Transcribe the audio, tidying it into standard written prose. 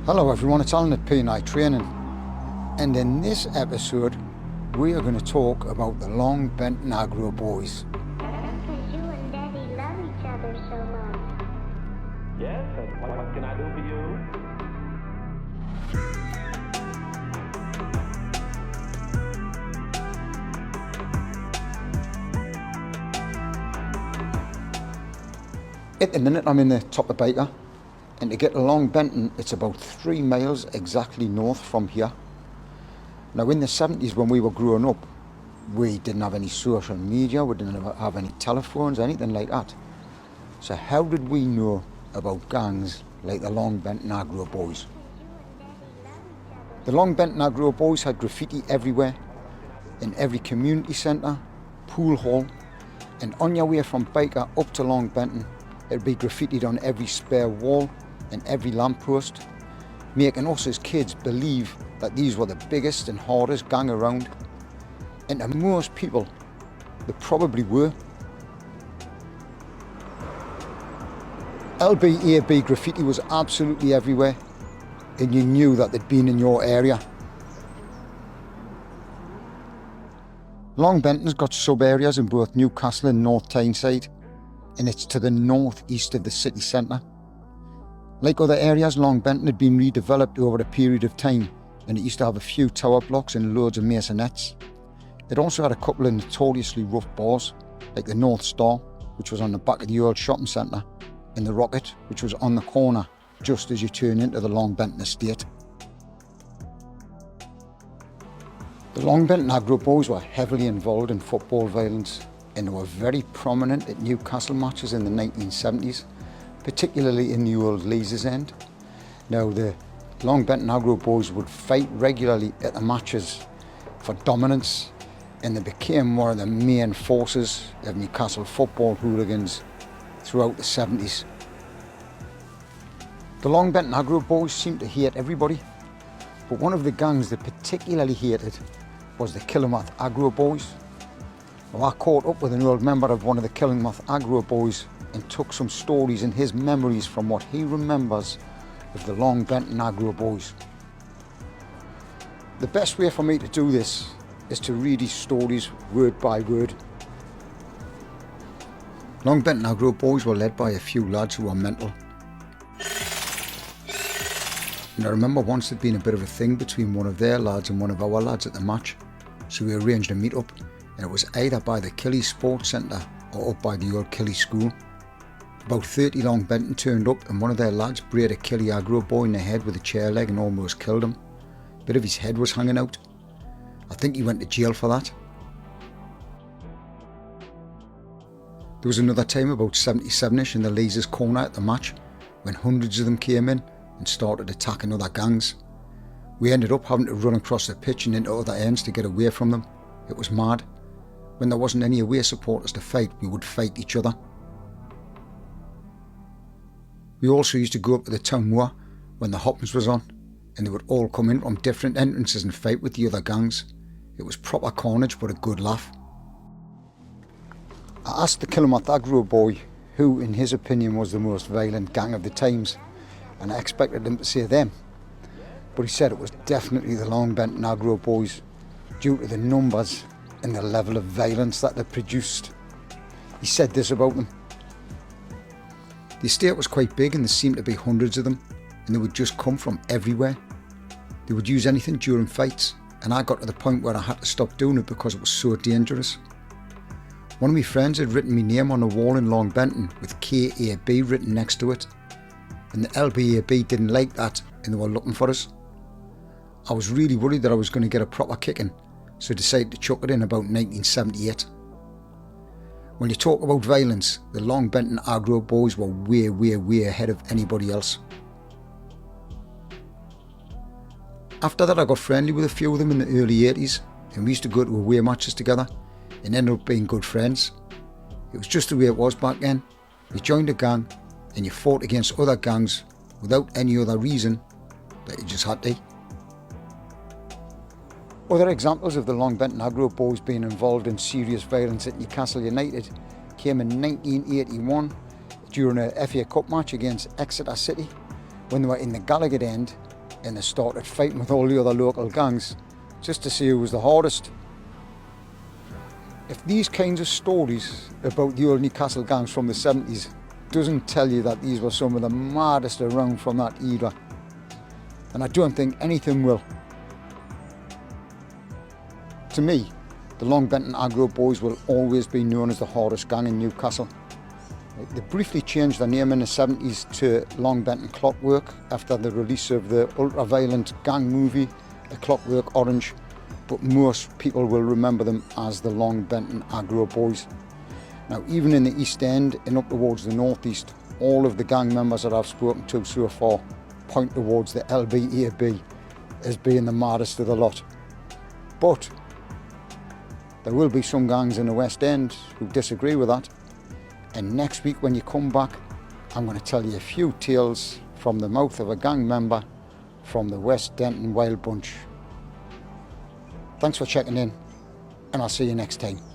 Hello everyone, it's Alan at P&I Training, and in this episode we are going to talk about the Longbenton Aggro boys. That's because you and Daddy love each other so much. Yes, and what can I do for you? At the minute I'm in the top of Baker, and to get to Longbenton it's about 3 miles exactly north from here. Now in the 70s when we were growing up, we didn't have any social media, we didn't have any telephones, anything like that. So how did we know about gangs like the Longbenton Aggro boys? The Longbenton Aggro boys had graffiti everywhere, in every community centre, pool hall, and on your way from Baker up to Longbenton, it'd be graffitied on every spare wall and every lamppost, making us as kids believe that these were the biggest and hardest gang around. And to most people, they probably were. LBAB graffiti was absolutely everywhere, and you knew that they'd been in your area. Longbenton's got sub-areas in both Newcastle and North Tyneside, and it's to the north-east of the city centre. Like other areas, Longbenton had been redeveloped over a period of time, and it used to have a few tower blocks and loads of masonettes. It also had a couple of notoriously rough bars, like the North Star, which was on the back of the old shopping centre, and the Rocket, which was on the corner just as you turn into the Longbenton estate. The Longbenton Aggro boys were heavily involved in football violence, and they were very prominent at Newcastle matches in the 1970s, particularly in the old Leazes End. Now the Longbenton Aggro boys would fight regularly at the matches for dominance, and they became one of the main forces of Newcastle football hooligans throughout the 70s. The Longbenton Aggro boys seemed to hate everybody, but one of the gangs they particularly hated was the Killingworth Aggro boys. Well, I caught up with an old member of one of the Killingworth Aggro boys and took some stories and his memories from what he remembers of the Longbenton Aggro boys. The best way for me to do this is to read his stories word by word. Longbenton Aggro boys were led by a few lads who were mental. And I remember once there'd been a bit of a thing between one of their lads and one of our lads at the match, so we arranged a meet up, and it was either by the Killy Sports Centre or up by the old Killy School. About 30 Longbenton turned up, and one of their lads brayed a Killy Aggro boy in the head with a chair leg and almost killed him. A bit of his head was hanging out. I think he went to jail for that. There was another time about 77ish in the Leazes corner at the match when hundreds of them came in and started attacking other gangs. We ended up having to run across the pitch and into other ends to get away from them. It was mad. When there wasn't any away supporters to fight, we would fight each other. We also used to go up to the town moor when the Hoppins was on, and they would all come in from different entrances and fight with the other gangs. It was proper carnage, but a good laugh. I asked the Killingworth Aggro boy who, in his opinion, was the most violent gang of the times, and I expected him to say them. But he said it was definitely the Longbenton Aggro boys, due to the numbers and the level of violence that they produced. He said this about them. The estate was quite big and there seemed to be hundreds of them, and they would just come from everywhere. They would use anything during fights, and I got to the point where I had to stop doing it because it was so dangerous. One of my friends had written my name on a wall in Longbenton with KAB written next to it, and the LBAB didn't like that and they were looking for us. I was really worried that I was going to get a proper kicking, so I decided to chuck it in about 1978. When you talk about violence, the Longbenton Aggro boys were way ahead of anybody else. After that I got friendly with a few of them in the early 80s, and we used to go to away matches together and ended up being good friends. It was just the way it was back then. You joined a gang and you fought against other gangs without any other reason, that you just had to. Other examples of the Longbenton Aggro boys being involved in serious violence at Newcastle United came in 1981 during a FA Cup match against Exeter City when they were in the Gallagher end and they started fighting with all the other local gangs just to see who was the hardest. If these kinds of stories about the old Newcastle gangs from the 70s doesn't tell you that these were some of the maddest around from that era, then I don't think anything will. To me, the Longbenton Aggro boys will always be known as the hardest gang in Newcastle. They briefly changed their name in the 70s to Longbenton Clockwork after the release of the ultra-violent gang movie, A Clockwork Orange, but most people will remember them as the Longbenton Aggro boys. Now, even in the East End and up towards the North East, all of the gang members that I've spoken to so far point towards the LBAB as being the maddest of the lot. But there will be some gangs in the West End who disagree with that. And next week when you come back, I'm going to tell you a few tales from the mouth of a gang member from the West Denton Wild Bunch. Thanks for checking in, and I'll see you next time.